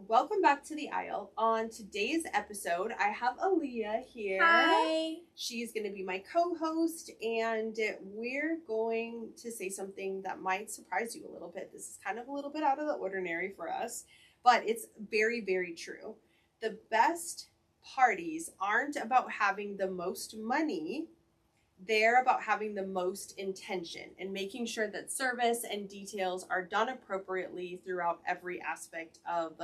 welcome back to the aisle. On today's episode, I have Aaliyah here. Hi. She's going to be my co-host, and we're going to say something that might surprise you a little bit. This is kind of a little bit out of the ordinary for us, but it's very, very true. The best parties aren't about having the most money. They're about having the most intention and making sure that service and details are done appropriately throughout every aspect of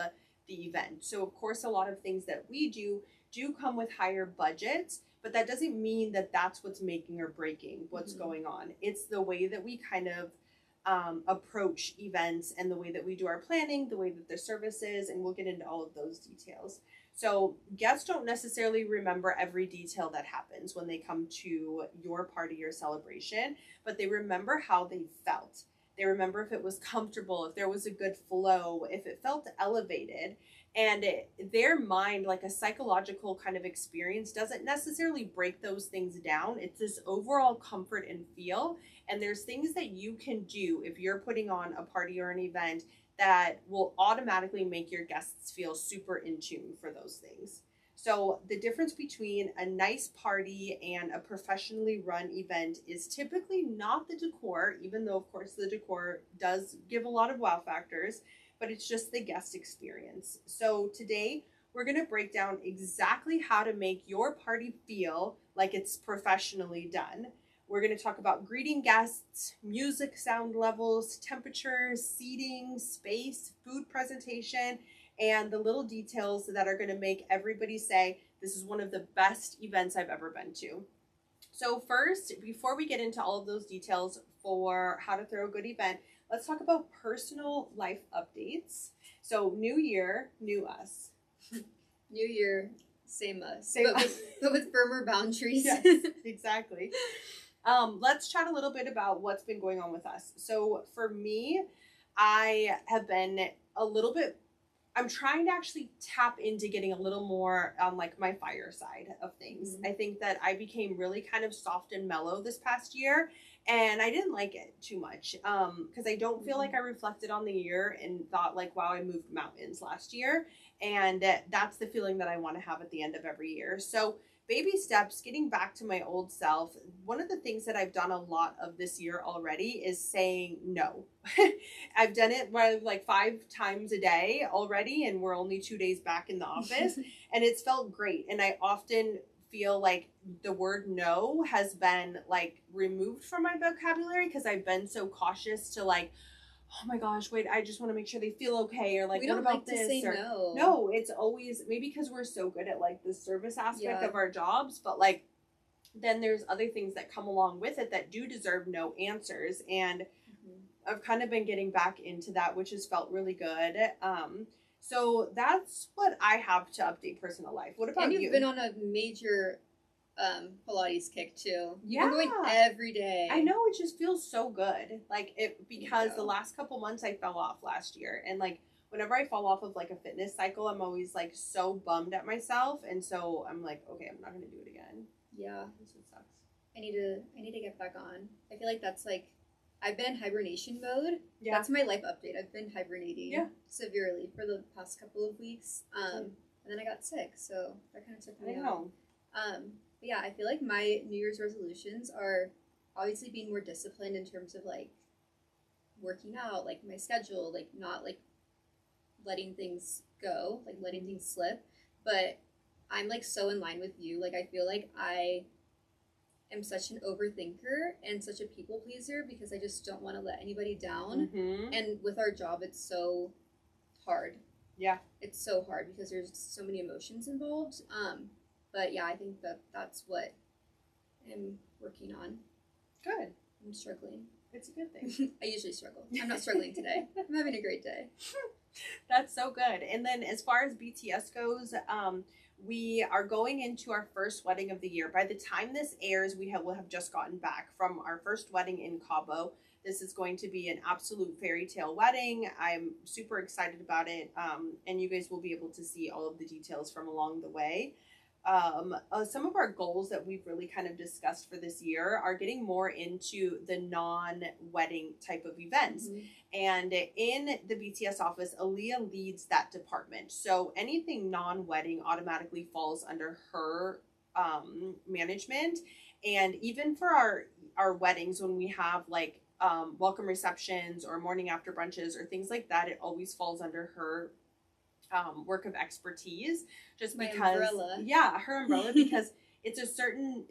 the event. So, of course, a lot of things that we do come with higher budgets, but that doesn't mean that that's what's making or breaking what's going on. It's the way that we kind of approach events and the way that we do our planning, the way that the service is, and we'll get into all of those details. So guests don't necessarily remember every detail that happens when they come to your party or celebration, but they remember how they felt. They remember if it was comfortable, if there was a good flow, if it felt elevated. And their mind, like a psychological kind of experience, doesn't necessarily break those things down. It's this overall comfort and feel. And there's things that you can do if you're putting on a party or an event that will automatically make your guests feel super in tune for those things. So the difference between a nice party and a professionally run event is typically not the decor, even though of course the decor does give a lot of wow factors, but it's just the guest experience. So today we're going to break down exactly how to make your party feel like it's professionally done. We're going to talk about greeting guests, music sound levels, temperatures, seating, space, food presentation, and the little details that are going to make everybody say, this is one of the best events I've ever been to. So first, before we get into all of those details for how to throw a good event, let's talk about personal life updates. So new year, new us. New year, same us. Same but, us. but with firmer boundaries. Yes, exactly. Let's chat a little bit about what's been going on with us. So for me, I have been I'm trying to actually tap into getting a little more on like my fire side of things. I think that I became really kind of soft and mellow this past year, and I didn't like it too much because I don't feel like I reflected on the year and thought like, wow, I moved mountains last year. And that's the feeling that I want to have at the end of every year. So baby steps, getting back to my old self. One of the things that I've done a lot of this year already is saying no. I've done it like 5 times a day already, and we're only 2 days back in the office, and it's felt great. And I often feel like the word no has been like removed from my vocabulary because I've been so cautious to like, oh my gosh, wait, I just want to make sure they feel okay, or like, what about this? We don't like to say no. No, it's always, maybe because we're so good at like the service aspect of our jobs, but like then there's other things that come along with it that do deserve no answers. And I've kind of been getting back into that, which has felt really good. So that's what I have to update personal life. What about you? And you've been on a major Pilates kick too. Yeah. You're going every day. I know, it just feels so good. Like it, because the last couple months I fell off last year, and like whenever I fall off of like a fitness cycle, I'm always like so bummed at myself, and so I'm like, okay, I'm not gonna do it again. Yeah, this one sucks. I need to get back on. I feel like that's like, I've been in hibernation mode. Yeah. That's my life update. I've been hibernating severely for the past couple of weeks. And then I got sick, so that kind of took me out. But yeah, I feel like my New Year's resolutions are obviously being more disciplined in terms of like working out, like my schedule, like not like letting things go, like letting things slip. But I'm like so in line with you. Like I feel like I am such an overthinker and such a people pleaser because I just don't want to let anybody down. And with our job, it's so hard. Yeah. It's so hard because there's so many emotions involved. But yeah, I think that that's what I'm working on. Good. I'm struggling. It's a good thing. I usually struggle. I'm not struggling today. I'm having a great day. That's so good. And then as far as BTS goes, we are going into our first wedding of the year. By the time this airs, will have just gotten back from our first wedding in Cabo. This is going to be an absolute fairy tale wedding. I'm super excited about it. And you guys will be able to see all of the details from along the way. some of our goals that we've really kind of discussed for this year are getting more into the non-wedding type of events. Mm-hmm. And in the BTS office, Aaliyah leads that department. So anything non-wedding automatically falls under her management. And even for our weddings, when we have like welcome receptions or morning after brunches or things like that, it always falls under her work of expertise, just my because umbrella. Yeah, her umbrella, because it's a certain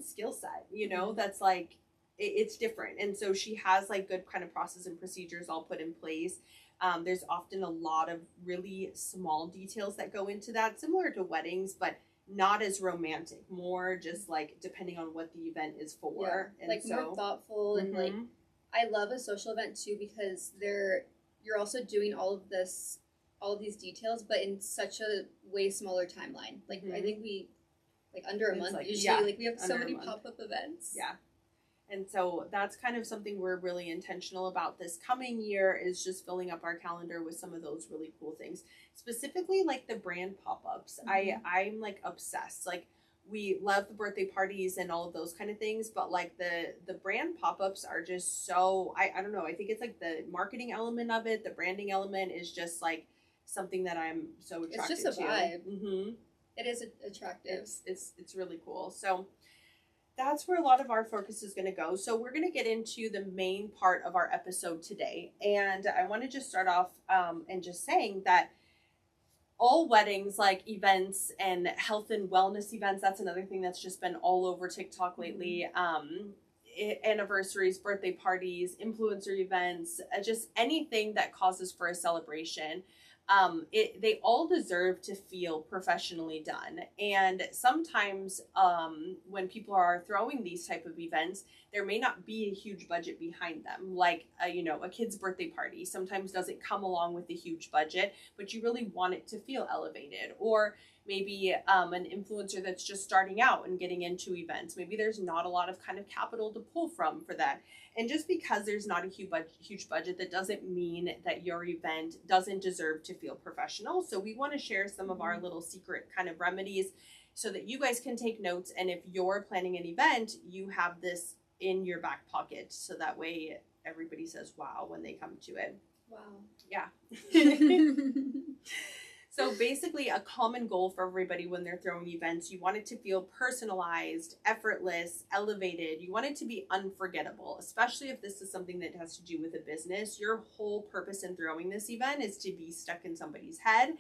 skill set, you know, mm-hmm. that's like it's different. And so she has like good kind of process and procedures all put in place. There's often a lot of really small details that go into that, similar to weddings, but not as romantic, more just like depending on what the event is for. Yeah, and like so, more thoughtful. Mm-hmm. And like I love a social event too, because you're also doing all of these details, but in such a way smaller timeline. Like mm-hmm. I think we like under a month like, usually. Yeah, like we have so many pop-up events. Yeah. And so that's kind of something we're really intentional about this coming year, is just filling up our calendar with some of those really cool things. Specifically like the brand pop-ups. Mm-hmm. I'm like obsessed. Like we love the birthday parties and all of those kind of things, but like the brand pop-ups are just so I don't know. I think it's like the marketing element of it, the branding element is just like something that I'm so attracted to. It's just a vibe. Mm-hmm. It is attractive. It's really cool. So that's where a lot of our focus is going to go. So we're going to get into the main part of our episode today. And I want to just start off and just saying that all weddings, like events and health and wellness events, that's another thing that's just been all over TikTok lately. Anniversaries, birthday parties, influencer events, just anything that causes for a celebration. They all deserve to feel professionally done. And sometimes when people are throwing these type of events, there may not be a huge budget behind them. Like, a kid's birthday party sometimes doesn't come along with a huge budget, but you really want it to feel elevated. Or maybe an influencer that's just starting out and getting into events. Maybe there's not a lot of kind of capital to pull from for that. And just because there's not a huge budget, that doesn't mean that your event doesn't deserve to feel professional. So we want to share some of our little secret kind of remedies so that you guys can take notes. And if you're planning an event, you have this in your back pocket. So that way everybody says, wow, when they come to it. Wow. Yeah. So basically a common goal for everybody when they're throwing events, you want it to feel personalized, effortless, elevated. You want it to be unforgettable, especially if this is something that has to do with a business. Your whole purpose in throwing this event is to be stuck in somebody's head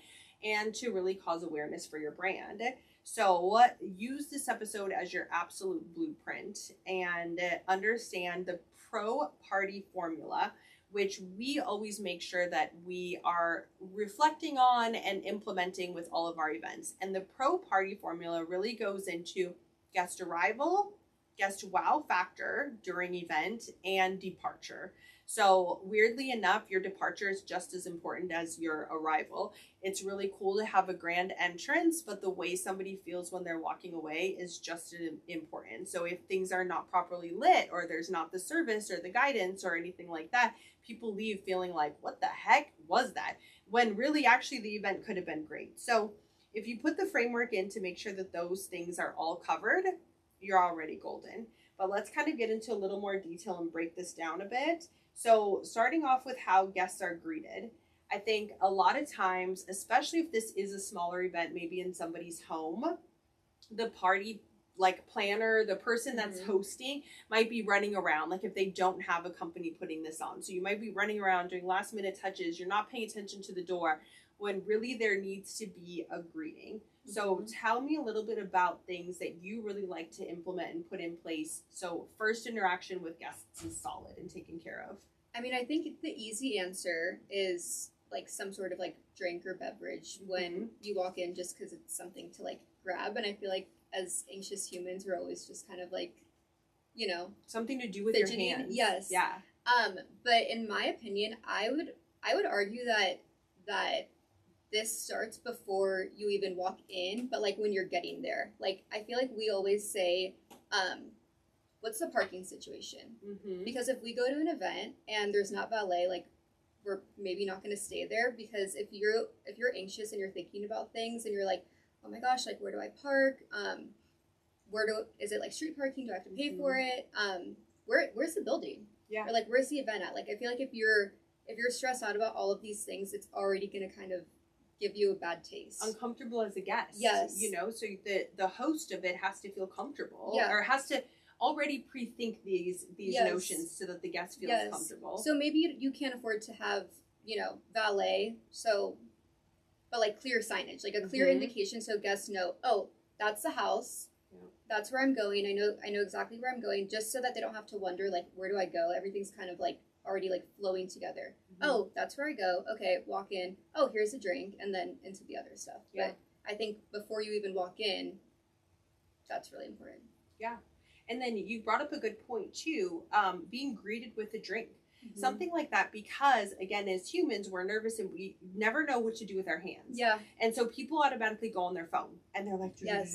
and to really cause awareness for your brand. So use this episode as your absolute blueprint and understand the pro party formula, which we always make sure that we are reflecting on and implementing with all of our events. And the pro party formula really goes into guest arrival, guest wow factor during event, and departure. So weirdly enough, your departure is just as important as your arrival. It's really cool to have a grand entrance, but the way somebody feels when they're walking away is just as important. So if things are not properly lit, or there's not the service or the guidance or anything like that, people leave feeling like, what the heck was that? When really actually the event could have been great. So if you put the framework in to make sure that those things are all covered, you're already golden. But let's kind of get into a little more detail and break this down a bit. So starting off with how guests are greeted, I think a lot of times, especially if this is a smaller event, maybe in somebody's home, the party like planner, the person that's hosting might be running around, like if they don't have a company putting this on. So you might be running around doing last minute touches. You're not paying attention to the door when really there needs to be a greeting. So tell me a little bit about things that you really like to implement and put in place so first interaction with guests is solid and taken care of. I mean, I think the easy answer is like some sort of like drink or beverage when you walk in, just because it's something to like grab. And I feel like as anxious humans, we're always just kind of like, something to do with your hands. Yes. Yeah. But in my opinion, I would argue that this starts before you even walk in, but like when you're getting there. Like I feel like we always say, what's the parking situation? Because if we go to an event and there's not valet, like we're maybe not going to stay there, because if you're anxious and you're thinking about things and you're like, oh my gosh, like where do I park? Is it like street parking? Do I have to pay for it? Where's the building? Yeah. Or like where's the event at? Like I feel like if you're stressed out about all of these things, it's already gonna kind of give you a bad taste. Uncomfortable as a guest. Yes. You know, so the host of it has to feel comfortable. Yeah. Or has to already pre-think these yes. notions so that the guest feels yes. comfortable. So maybe you can't afford to have, you know, valet, but like clear signage, like a clear indication so guests know, oh, that's the house. Yeah. That's where I'm going. I know exactly where I'm going, just so that they don't have to wonder, like, where do I go? Everything's kind of like already like flowing together. Oh, that's where I go. Okay, walk in. Oh, here's a drink, and then into the other stuff. Yeah. But I think before you even walk in, that's really important. Yeah. And then you brought up a good point too, being greeted with a drink. Something like that, because again, as humans, we're nervous and we never know what to do with our hands. Yeah. And so people automatically go on their phone and they're like, yes.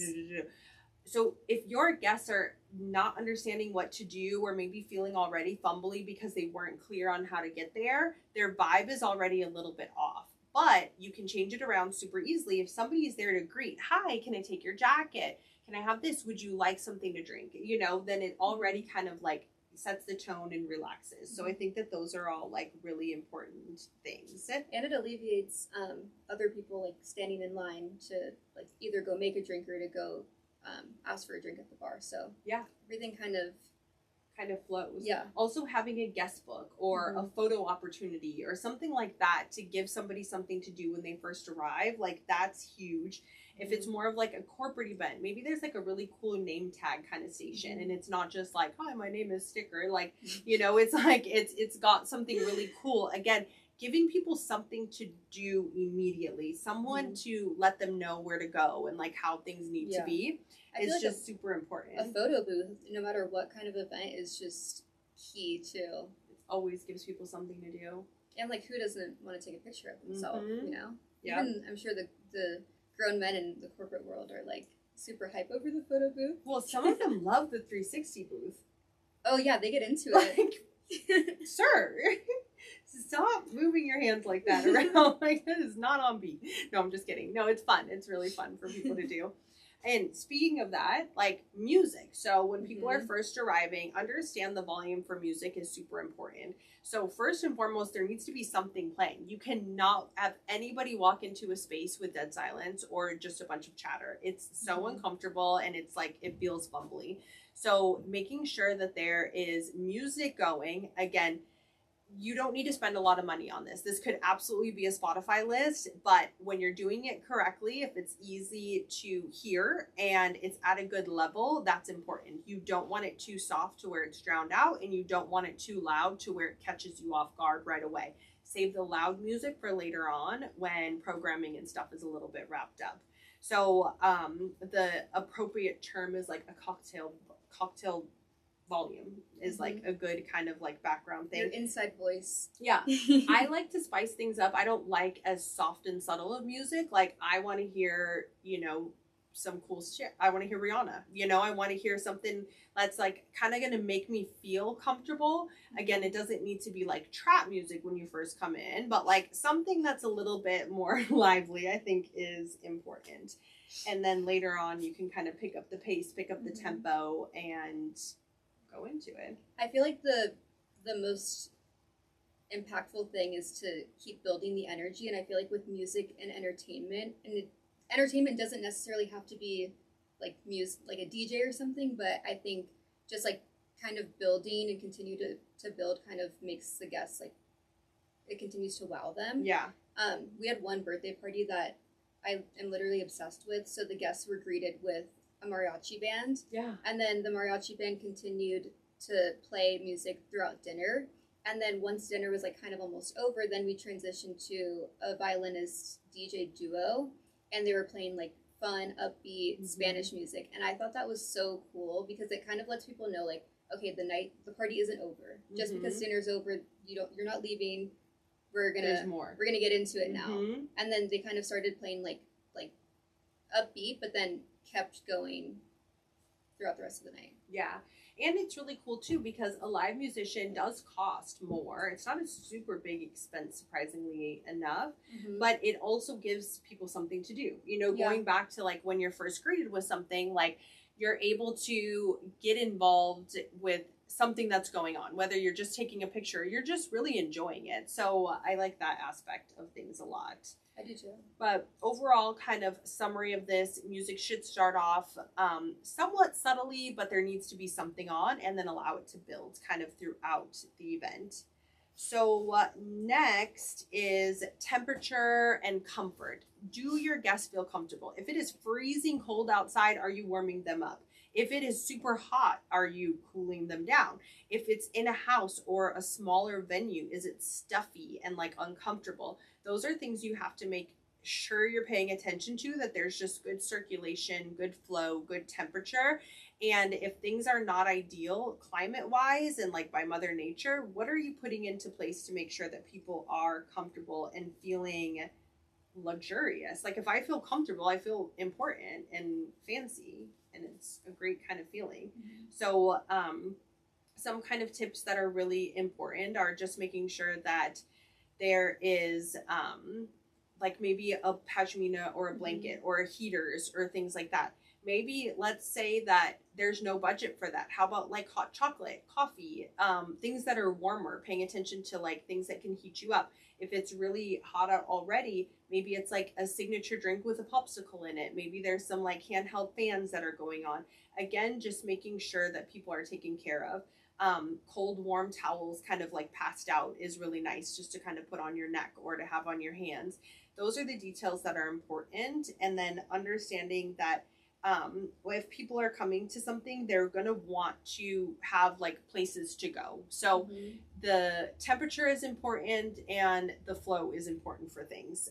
So if your guests are not understanding what to do or maybe feeling already fumbly because they weren't clear on how to get there, their vibe is already a little bit off. But you can change it around super easily. If somebody is there to greet, hi, can I take your jacket? Can I have this? Would you like something to drink? You know, then it already kind of like sets the tone and relaxes. So I think that those are all like really important things. And it alleviates other people like standing in line to like either go make a drink or to go ask for a drink at the bar. So yeah, everything kind of flows. Yeah. Also having a guest book or a photo opportunity or something like that to give somebody something to do when they first arrive, like that's huge. If it's more of like a corporate event, maybe there's like a really cool name tag kind of station and it's not just like, hi, my name is Sticker. Like, you know, it's like, it's got something really cool. Again, giving people something to do immediately, someone to let them know where to go and like how things need to be is like just super important. A photo booth, no matter what kind of event, is just key too. It always gives people something to do. And like, who doesn't want to take a picture of themselves, you know? Yeah. Even, I'm sure the grown men in the corporate world are like super hype over the photo booth. Well, some of them love the 360 booth. Oh yeah, they get into it. Sir, stop moving your hands like that around. Like that is not on beat. No, I'm just kidding. No, it's fun. It's really fun for people to do. And speaking of that, like music. So when people are first arriving, understand the volume for music is super important. So first and foremost, there needs to be something playing. You cannot have anybody walk into a space with dead silence or just a bunch of chatter. It's so uncomfortable and it's like, it feels bumbly. So making sure that there is music going, again, you don't need to spend a lot of money on this. This could absolutely be a Spotify list, but when you're doing it correctly, if it's easy to hear and it's at a good level, that's important. You don't want it too soft to where it's drowned out, and you don't want it too loud to where it catches you off guard right away. Save the loud music for later on when programming and stuff is a little bit wrapped up. So the appropriate term is like a cocktail volume is like a good kind of like background thing. Your inside voice. Yeah. I like to spice things up. I don't like as soft and subtle of music. Like I want to hear, you know, some cool shit. I want to hear Rihanna. You know, I want to hear something that's like kind of going to make me feel comfortable. Again, it doesn't need to be like trap music when you first come in, but like something that's a little bit more lively, I think is important. And then later on, you can kind of pick up the pace, pick up the tempo, and go into it. I feel like the most impactful thing is to keep building the energy, and I feel like with music and entertainment, entertainment doesn't necessarily have to be like music, like a DJ or something, but I think just like kind of building and continue to build kind of makes the guests like, it continues to wow them. Yeah. We had one birthday party that I am literally obsessed with, so the guests were greeted with a mariachi band. Yeah. And then the mariachi band continued to play music throughout dinner. And then once dinner was like kind of almost over, then we transitioned to a violinist DJ duo, and they were playing like fun, upbeat Spanish music. And I thought that was so cool because it kind of lets people know like, okay, the party isn't over. Just because dinner's over, you're not leaving. We're gonna get into it now. And then they kind of started playing like upbeat, but then kept going throughout the rest of the night. Yeah. And it's really cool too because a live musician does cost more. It's not a super big expense, surprisingly enough, but it also gives people something to do. You know, going back to like when you're first greeted with something, like you're able to get involved with something that's going on, whether you're just taking a picture or you're just really enjoying it. So I like that aspect of things a lot. I do too. But overall, kind of summary of this, music should start off somewhat subtly, but there needs to be something on and then allow it to build kind of throughout the event. So next is temperature and comfort. Do your guests feel comfortable? If it is freezing cold outside, are you warming them up? If it is super hot, are you cooling them down? If it's in a house or a smaller venue, is it stuffy and like uncomfortable? Those are things you have to make sure you're paying attention to, that there's just good circulation, good flow, good temperature. And if things are not ideal climate-wise and like by Mother Nature, what are you putting into place to make sure that people are comfortable and feeling luxurious? Like if I feel comfortable, I feel important and fancy, and it's a great kind of feeling. So some kind of tips that are really important are just making sure that there is like maybe a pashmina or a blanket or heaters or things like that. Maybe let's say that there's no budget for that. How about like hot chocolate, coffee, things that are warmer, paying attention to like things that can heat you up. If it's really hot out already, maybe it's like a signature drink with a popsicle in it. Maybe there's some like handheld fans that are going on. Again, just making sure that people are taken care of. Cold, warm towels kind of like passed out is really nice just to kind of put on your neck or to have on your hands. Those are the details that are important. And then understanding that if people are coming to something, they're going to want to have like places to go. So the temperature is important and the flow is important for things.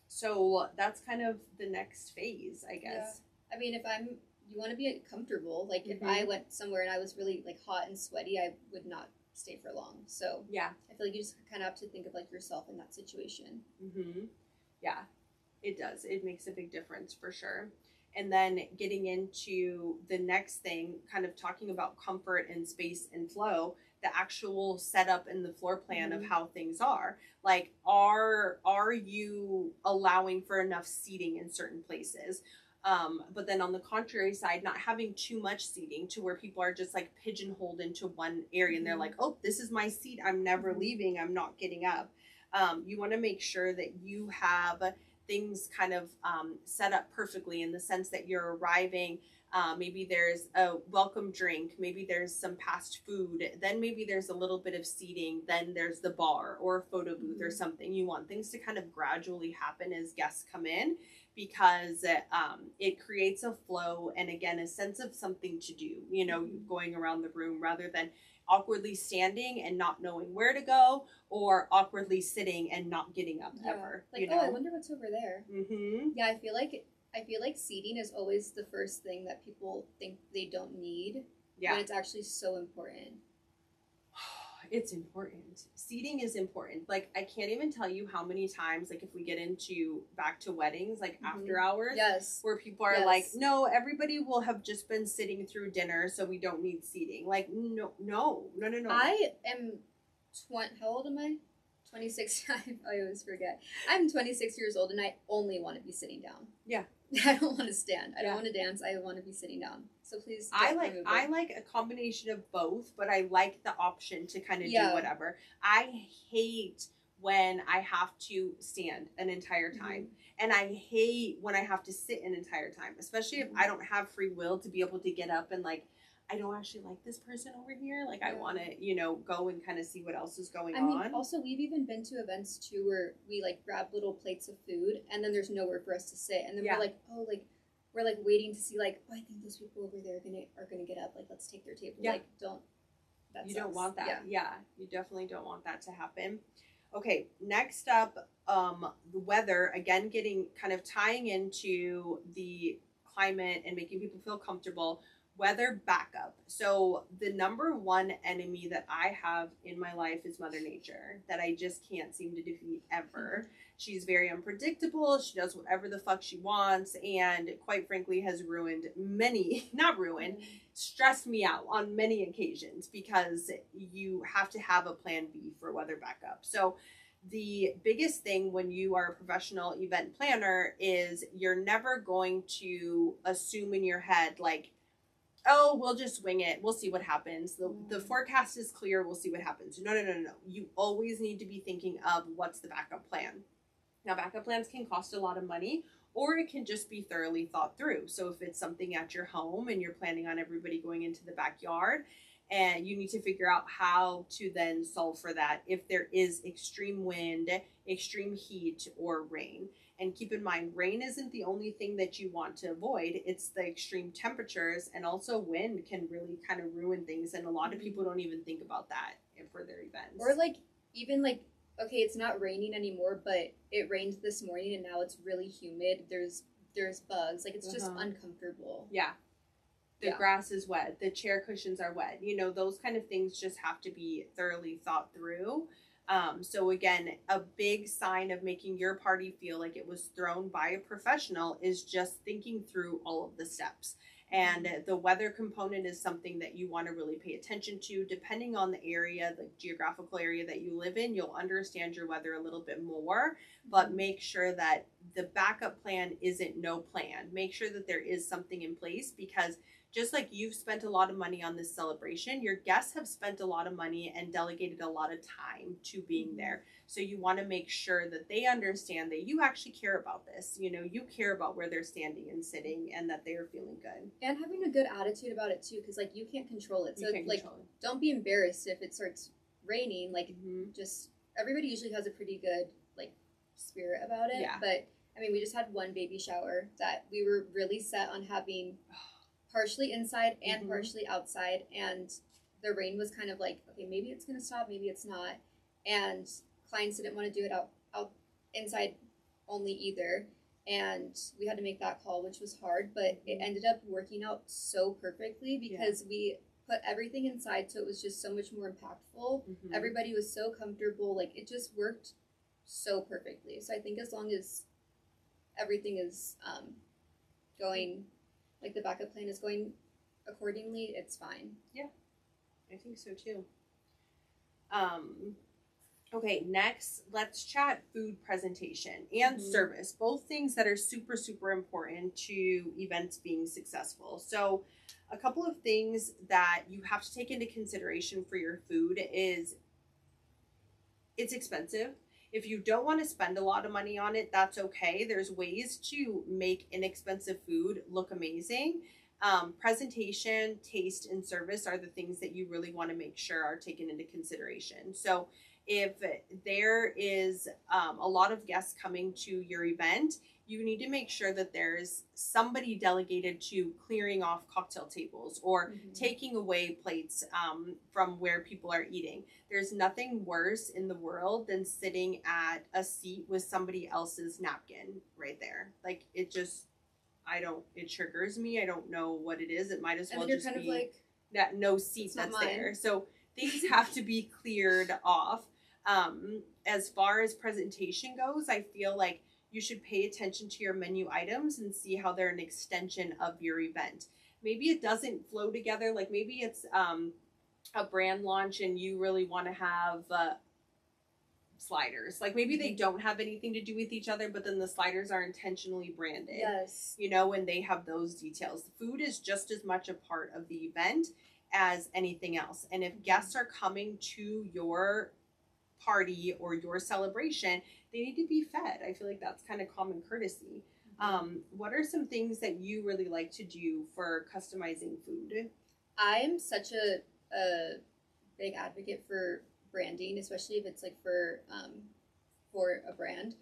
So that's kind of the next phase, I guess. Yeah. I mean, you want to be comfortable. Like if I went somewhere and I was really like hot and sweaty, I would not stay for long. So yeah, I feel like you just kind of have to think of like yourself in that situation. Yeah, it does. It makes a big difference for sure. And then getting into the next thing, kind of talking about comfort and space and flow, the actual setup and the floor plan of how things are. Like, are you allowing for enough seating in certain places? But then on the contrary side, not having too much seating to where people are just like pigeonholed into one area and they're like, oh, this is my seat. I'm never leaving. I'm not getting up. You want to make sure that you have things kind of set up perfectly in the sense that you're arriving. Maybe there's a welcome drink, maybe there's some past food, then maybe there's a little bit of seating, then there's the bar or a photo booth or something. You want things to kind of gradually happen as guests come in, because it creates a flow and again a sense of something to do, you know, going around the room rather than awkwardly standing and not knowing where to go, or awkwardly sitting and not getting up ever. Like, you know? Oh, I wonder what's over there. Yeah, I feel like seating is always the first thing that people think they don't need. Yeah, when it's actually so important. It's important. Seating is important. Like, I can't even tell you how many times, like, if we get into back to weddings, like after hours, where people are like, no, everybody will have just been sitting through dinner, so we don't need seating. Like, no. I am how old am I? 26. I always forget. I'm 26 years old, and I only want to be sitting down. Yeah. I don't want to stand. I don't want to dance. I want to be sitting down. So please. I like a combination of both, but I like the option to kind of do whatever. I hate when I have to stand an entire time, and I hate when I have to sit an entire time, especially if I don't have free will to be able to get up and like, I don't actually like this person over here. Like, I want to, you know, go and kind of see what else is going on. I mean, also, we've even been to events, too, where we, like, grab little plates of food, and then there's nowhere for us to sit. And then we're like, oh, like, we're, like, waiting to see, like, oh, I think those people over there are gonna get up. Like, let's take their table. Yeah. Like, you don't want that. Yeah, you definitely don't want that to happen. Okay, next up, the weather. Again, tying into the climate and making people feel comfortable. weather backup. So the number one enemy that I have in my life is Mother Nature, that I just can't seem to defeat ever. She's very unpredictable. She does whatever the fuck she wants, and quite frankly has ruined many, not ruined, stressed me out on many occasions, because you have to have a plan B for weather backup. So the biggest thing when you are a professional event planner is you're never going to assume in your head, like, oh, we'll just wing it. We'll see what happens. The forecast is clear. We'll see what happens. No. You always need to be thinking of what's the backup plan. Now, backup plans can cost a lot of money, or it can just be thoroughly thought through. So if it's something at your home and you're planning on everybody going into the backyard, and you need to figure out how to then solve for that if there is extreme wind, extreme heat, or rain. And keep in mind, rain isn't the only thing that you want to avoid. It's the extreme temperatures, and also wind can really kind of ruin things. And a lot of people don't even think about that for their events. Or even okay, it's not raining anymore, but it rained this morning and now it's really humid. There's bugs. Like, it's just uncomfortable. Yeah. The grass is wet. The chair cushions are wet. You know, those kind of things just have to be thoroughly thought through. So again, a big sign of making your party feel like it was thrown by a professional is just thinking through all of the steps. And the weather component is something that you want to really pay attention to. Depending on the area, the geographical area that you live in, you'll understand your weather a little bit more, but make sure that the backup plan isn't no plan. Make sure that there is something in place, because just like you've spent a lot of money on this celebration, your guests have spent a lot of money and delegated a lot of time to being there. So you want to make sure that they understand that you actually care about this. You know, you care about where they're standing and sitting, and that they are feeling good. And having a good attitude about it too, because like you can't control it. So don't be embarrassed if it starts raining. Like just everybody usually has a pretty good like spirit about it. Yeah. But I mean, we just had one baby shower that we were really set on having partially inside and partially outside, and the rain was kind of like, okay, maybe it's gonna stop, maybe it's not, and clients didn't want to do it out inside only either, and we had to make that call, which was hard, but it ended up working out so perfectly because we put everything inside, so it was just so much more impactful. Everybody was so comfortable, like it just worked so perfectly. So I think as long as everything is going, like the backup plan is going accordingly, it's fine. Yeah, I think so too. Okay, next, let's chat food presentation and service, both things that are super, super important to events being successful. So a couple of things that you have to take into consideration for your food is it's expensive. If you don't want to spend a lot of money on it, that's okay. There's ways to make inexpensive food look amazing. Presentation, taste, and service are the things that you really want to make sure are taken into consideration. So if there is a lot of guests coming to your event, you need to make sure that there's somebody delegated to clearing off cocktail tables or taking away plates from where people are eating. There's nothing worse in the world than sitting at a seat with somebody else's napkin right there. Like, it just, it triggers me. I don't know what it is. It might as well just kind be of like, that no seat that's there. So things have to be cleared off. As far as presentation goes, I feel like you should pay attention to your menu items and see how they're an extension of your event. Maybe it doesn't flow together. Like maybe it's a brand launch and you really want to have sliders. Like maybe they don't have anything to do with each other, but then the sliders are intentionally branded. Yes. You know, and they have those details. The food is just as much a part of the event as anything else. And if guests are coming to your party or your celebration, they need to be fed. I feel like that's kind of common courtesy. What are some things that you really like to do for customizing food? I am such a big advocate for branding, especially if it's like for a brand.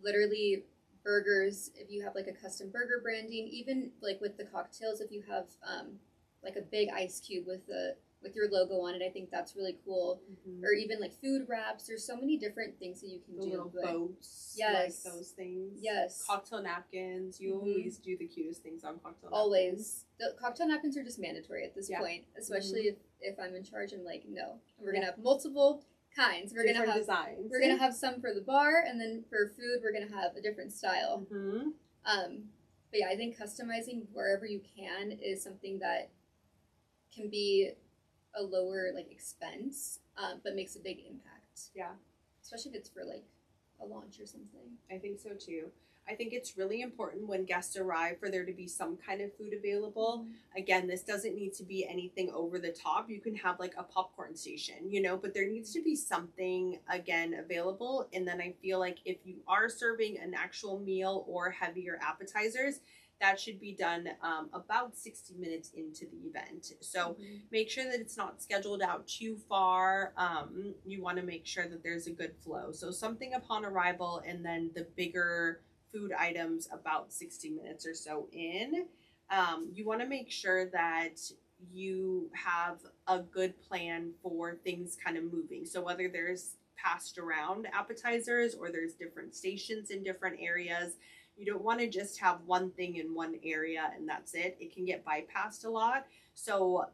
Literally burgers, if you have like a custom burger branding, even like with the cocktails, if you have like a big ice cube with with your logo on it. I think that's really cool. Or even like food wraps. There's so many different things that you can do. Little boats, like those things. Yes. Cocktail napkins. You always do the cutest things on cocktail napkins. Always. The cocktail napkins are just mandatory at this point, especially if I'm in charge. I'm like, no, we're gonna have multiple kinds. We're gonna have designs. We're gonna have some for the bar, and then for food, we're gonna have a different style. But yeah, I think customizing wherever you can is something that can be a lower like expense, but makes a big impact. Yeah, especially if it's for like a launch or something. I think so too. I think it's really important when guests arrive for there to be some kind of food available. Again, this doesn't need to be anything over the top. You can have like a popcorn station, you know, but there needs to be something, again, available. And then I feel like if you are serving an actual meal or heavier appetizers, that should be done about 60 minutes into the event. So make sure that it's not scheduled out too far. You want to make sure that there's a good flow. So something upon arrival, and then the bigger food items about 60 minutes or so in. You want to make sure that you have a good plan for things kind of moving. So whether there's passed around appetizers or there's different stations in different areas, you don't want to just have one thing in one area and that's it. It can get bypassed a lot. So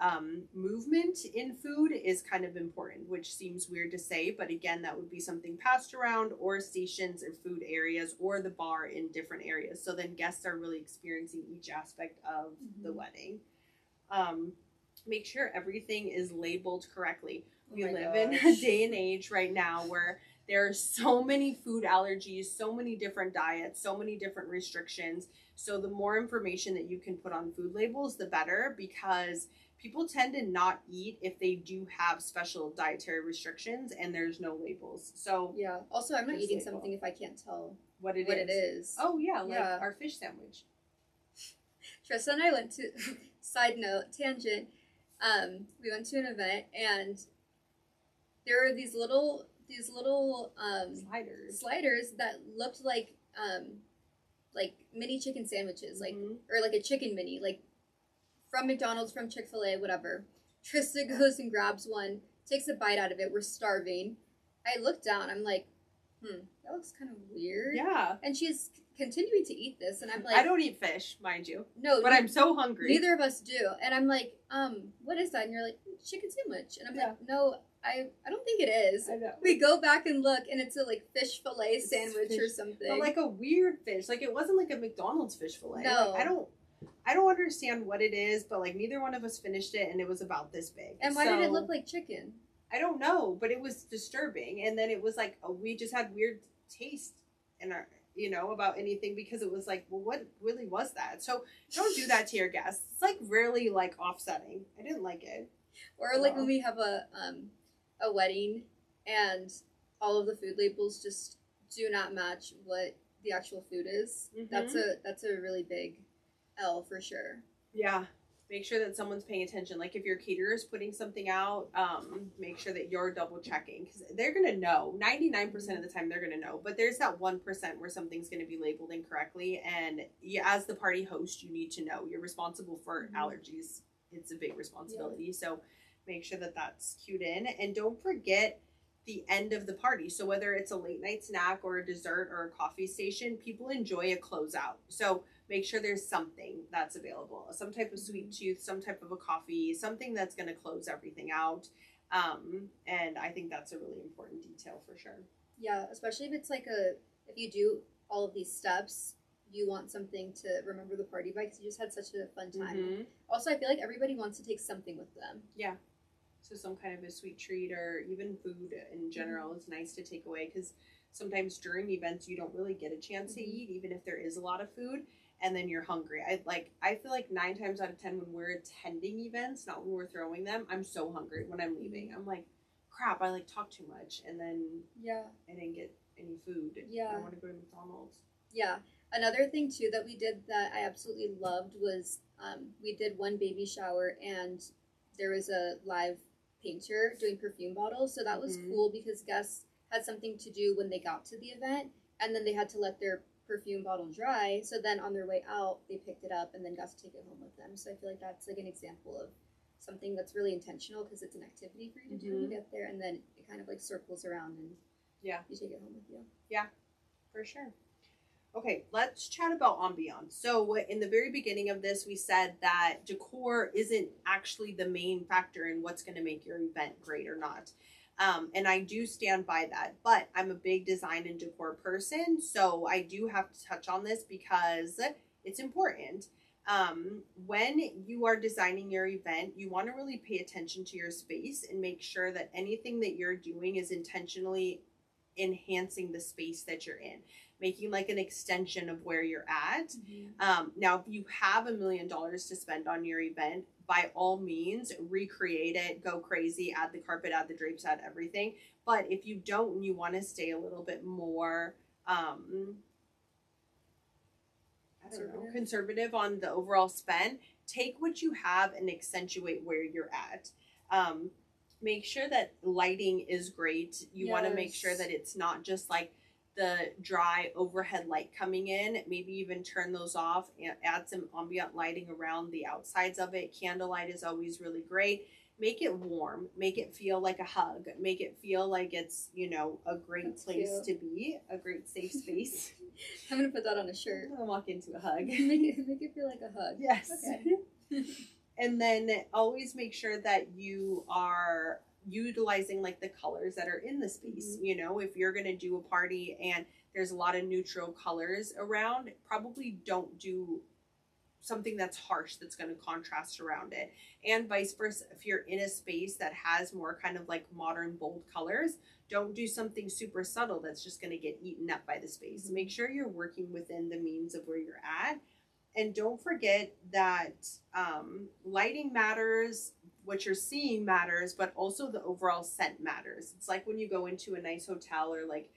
movement in food is kind of important, which seems weird to say, but again, that would be something passed around or stations or food areas or the bar in different areas. So then guests are really experiencing each aspect of the wedding. Make sure everything is labeled correctly. We live in a day and age right now where there are so many food allergies, so many different diets, so many different restrictions. So the more information that you can put on food labels, the better, because people tend to not eat if they do have special dietary restrictions and there's no labels. So yeah. Also, I'm not eating something if I can't tell what it is. Oh yeah, like our fish sandwich. Trista and I went to side note tangent. We went to an event and there were these little sliders that looked like mini chicken sandwiches, like or like a chicken mini, like from McDonald's, from Chick-fil-A, whatever. Trista goes and grabs one, takes a bite out of it. We're starving. I look down. I'm like, that looks kind of weird. Yeah. And she's continuing to eat this, and I'm like, I don't eat fish, mind you. No, but I'm so hungry. Neither of us do. And I'm like, what is that? And you're like, chicken sandwich. And I'm like, no, I don't think it is. I know. We go back and look, and it's a like fish fillet sandwich or something. But like a weird fish. Like it wasn't like a McDonald's fish fillet. No. Like, I don't understand what it is, but like neither one of us finished it, and it was about this big. And why did it look like chicken? I don't know, but it was disturbing. And then it was like we just had weird taste in our, about anything, because it was like, well, what really was that? So don't do that to your guests. It's like really like offsetting. I didn't like it. Or like when we have a wedding and all of the food labels just do not match what the actual food is. That's a really big L for sure. Yeah. Make sure that someone's paying attention. Like if your caterer is putting something out, make sure that you're double checking, because they're going to know. 99% of the time they're going to know. But there's that 1% where something's going to be labeled incorrectly. And as the party host, you need to know. You're responsible for allergies. It's a big responsibility. Yeah. So make sure that that's cued in. And don't forget the end of the party. So whether it's a late night snack or a dessert or a coffee station, people enjoy a closeout. So make sure there's something that's available, some type of sweet tooth, some type of a coffee, something that's going to close everything out. And I think that's a really important detail for sure. Yeah, especially if it's like if you do all of these steps, you want something to remember the party by, because you just had such a fun time. Also, I feel like everybody wants to take something with them. Yeah. So some kind of a sweet treat, or even food in general is nice to take away, because sometimes during events you don't really get a chance to eat, even if there is a lot of food. And then you're hungry. I feel like 9 times out of 10 when we're attending events, not when we're throwing them, I'm so hungry when I'm leaving. I'm like, crap, I talk too much, and then I didn't get any food. I want to go to McDonald's. Yeah. Another thing too that we did that I absolutely loved was we did one baby shower, and there was a live painter doing perfume bottles. So that was cool, because guests had something to do when they got to the event, and then they had to let their perfume bottle dry, so then on their way out they picked it up and then got to take it home with them. So I feel like that's like an example of something that's really intentional because it's an activity for you to do when you get there, and then it kind of like circles around and you take it home with you. Yeah, for sure. Okay, let's chat about ambiance. So in the very beginning of this, we said that decor isn't actually the main factor in what's going to make your event great or not. And I do stand by that, but I'm a big design and decor person, so I do have to touch on this because it's important. When you are designing your event, you want to really pay attention to your space and make sure that anything that you're doing is intentionally enhancing the space that you're in, making like an extension of where you're at. Now, if you have $1 million to spend on your event, by all means, recreate it, go crazy, add the carpet, add the drapes, add everything. But if you don't and you want to stay a little bit more, conservative on the overall spend, take what you have and accentuate where you're at. Make sure that lighting is great. You want to make sure that it's not just like the dry overhead light coming in. Maybe even turn those off and add some ambient lighting around the outsides of it. Candlelight is always really great. Make it warm. Make it feel like a hug. Make it feel like it's, you know, a great place to be, a great safe space. I'm going to put that on a shirt. I'm going to walk into a hug. make it feel like a hug. Yes. Okay. And then always make sure that you are utilizing like the colors that are in the space. You know, if you're going to do a party and there's a lot of neutral colors around, probably don't do something that's harsh that's going to contrast around it. And vice versa, if you're in a space that has more kind of like modern bold colors, don't do something super subtle that's just going to get eaten up by the space. Make sure you're working within the means of where you're at. And don't forget that lighting matters, what you're seeing matters, but also the overall scent matters. It's like when you go into a nice hotel or like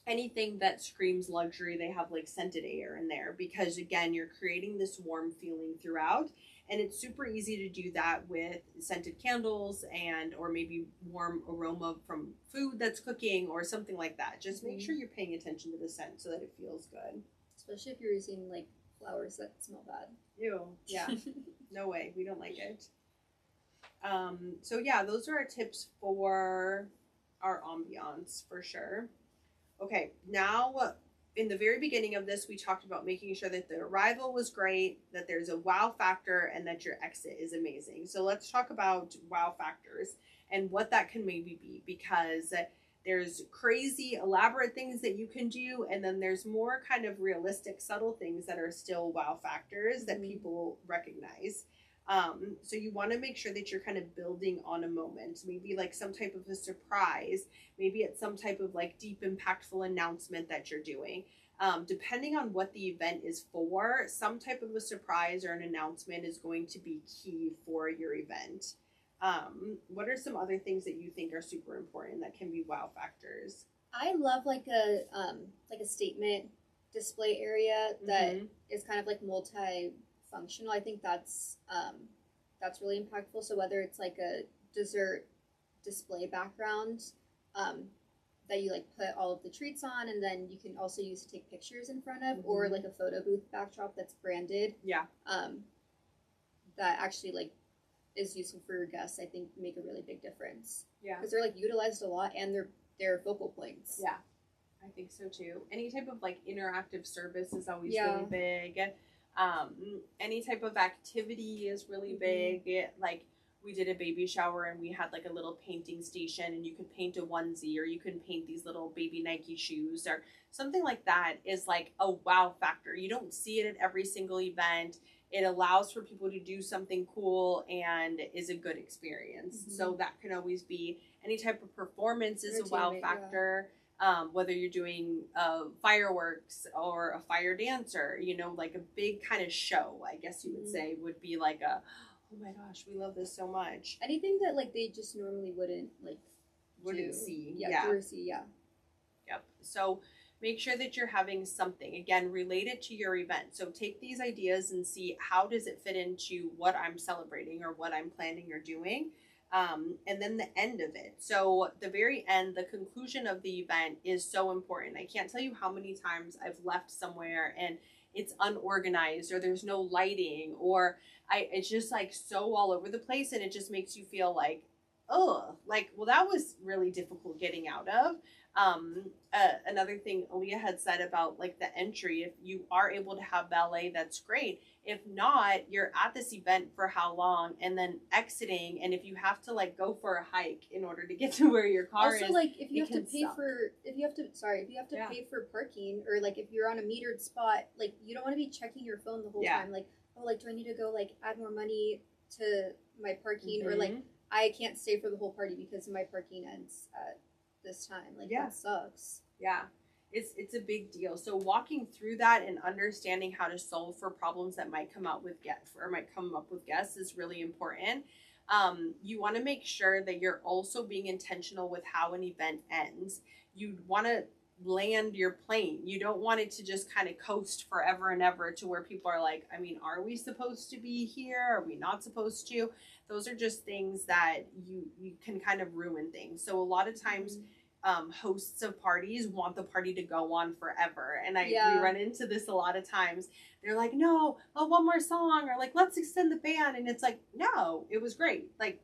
anything that screams luxury, they have like scented air in there because again, you're creating this warm feeling throughout. And it's super easy to do that with scented candles and or maybe warm aroma from food that's cooking or something like that. Just make sure you're paying attention to the scent so that it feels good. Especially if you're using like flowers that smell bad. Ew. Yeah. No way. We don't like it. So yeah, those are our tips for our ambiance for sure. Okay, now in the very beginning of this, we talked about making sure that the arrival was great, that there's a wow factor, and that your exit is amazing. So let's talk about wow factors and what that can maybe be, because there's crazy elaborate things that you can do, and then there's more kind of realistic subtle things that are still wow factors that people recognize. So you want to make sure that you're kind of building on a moment, maybe like some type of a surprise, maybe it's some type of like deep impactful announcement that you're doing. Depending on what the event is for, some type of a surprise or an announcement is going to be key for your event. What are some other things that you think are super important that can be wow factors? I love like a statement display area that is kind of like multi-functional. I think that's really impactful. So whether it's like a dessert display background that you like put all of the treats on, and then you can also use to take pictures in front of, or like a photo booth backdrop that's branded. Yeah. That actually like is useful for your guests, I think make a really big difference. Yeah. Because they're like utilized a lot and they're focal points. Yeah. I think so too. Any type of like interactive service is always really big. Any type of activity is really big. Like we did a baby shower and we had like a little painting station, and you could paint a onesie, or you can paint these little baby Nike shoes, or something like that is like a wow factor. You don't see it at every single event. It allows for people to do something cool and is a good experience. So that can always be any type of performance is a wow factor. Whether you're doing fireworks or a fire dancer, you know, like a big kind of show, I guess you would say, would be like a, oh my gosh, we love this so much. Anything that like they just normally wouldn't see. Yep. So make sure that you're having something, again, related to your event. So take these ideas and see how does it fit into what I'm celebrating or what I'm planning or doing. and then the end of it. So the very end, the conclusion of the event is so important. I can't tell you how many times I've left somewhere and it's unorganized, or there's no lighting, or it's just like so all over the place, and it just makes you feel like, oh, like, well, that was really difficult getting out of. Another thing Aaliyah had said about like the entry, if you are able to have ballet, that's great. If not, you're at this event for how long, and then exiting, and if you have to like go for a hike in order to get to where your car is. Also, like if you have to pay for, if you have to pay for parking, or like if you're on a metered spot, like you don't want to be checking your phone the whole time. Like, oh, like do I need to go like add more money to my parking, or like I can't stay for the whole party because my parking ends at this time. Like that sucks. Yeah. It's a big deal. So walking through that and understanding how to solve for problems that might come up with guests is really important. You want to make sure that you're also being intentional with how an event ends. You want to land your plane. You don't want it to just kind of coast forever and ever to where people are like, I mean, are we supposed to be here? Are we not supposed to? Those are just things that you can kind of ruin things. So a lot of times hosts of parties want the party to go on forever, and we run into this a lot of times. They're like, no, one more song, or like, let's extend the band, and it's like, no, it was great, like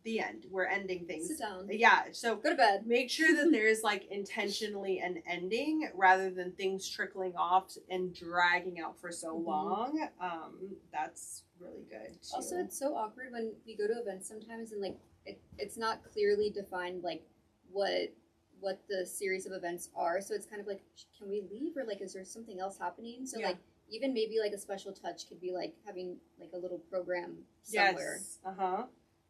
the end, we're ending things. Sit down. So go to bed. Make sure that there's like intentionally an ending rather than things trickling off and dragging out for so long. That's really good too. Also, it's so awkward when we go to events sometimes, and like it's not clearly defined like what the series of events are, so it's kind of like, can we leave, or like is there something else happening? So like even maybe like a special touch could be like having like a little program somewhere.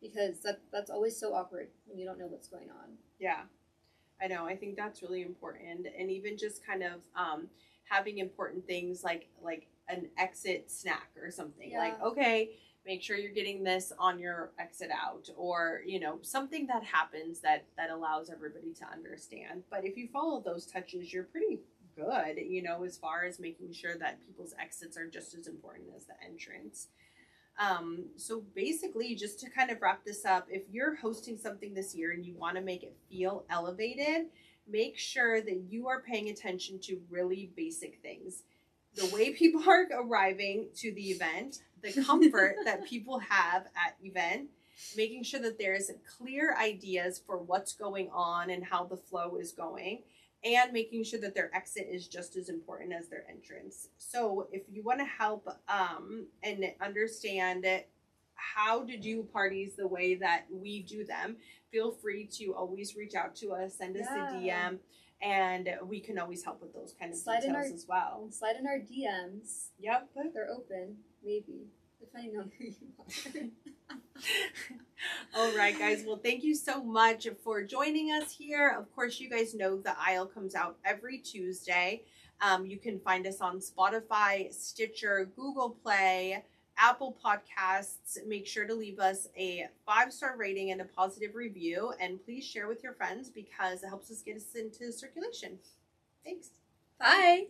Because that's always so awkward when you don't know what's going on. I know, I think that's really important. And even just kind of having important things like an exit snack or something. Like, okay, make sure you're getting this on your exit out, or, you know, something that happens that allows everybody to understand. But if you follow those touches, you're pretty good, you know, as far as making sure that people's exits are just as important as the entrance. So basically, just to kind of wrap this up, if you're hosting something this year and you want to make it feel elevated, make sure that you are paying attention to really basic things. The way people are arriving to the event, the comfort that people have at event, making sure that there's clear ideas for what's going on and how the flow is going, and making sure that their exit is just as important as their entrance. So if you want to help and understand how to do parties the way that we do them, feel free to always reach out to us, send us a DM. And we can always help with those kind of details as well. Slide in our DMs. Yep. They're open, maybe, depending on who you are. All right, guys. Well, thank you so much for joining us here. Of course, you guys know the Aisle comes out every Tuesday. You can find us on Spotify, Stitcher, Google Play, Apple Podcasts. Make sure to leave us a 5-star rating and a positive review, and please share with your friends because it helps us get us into circulation. Thanks. Bye.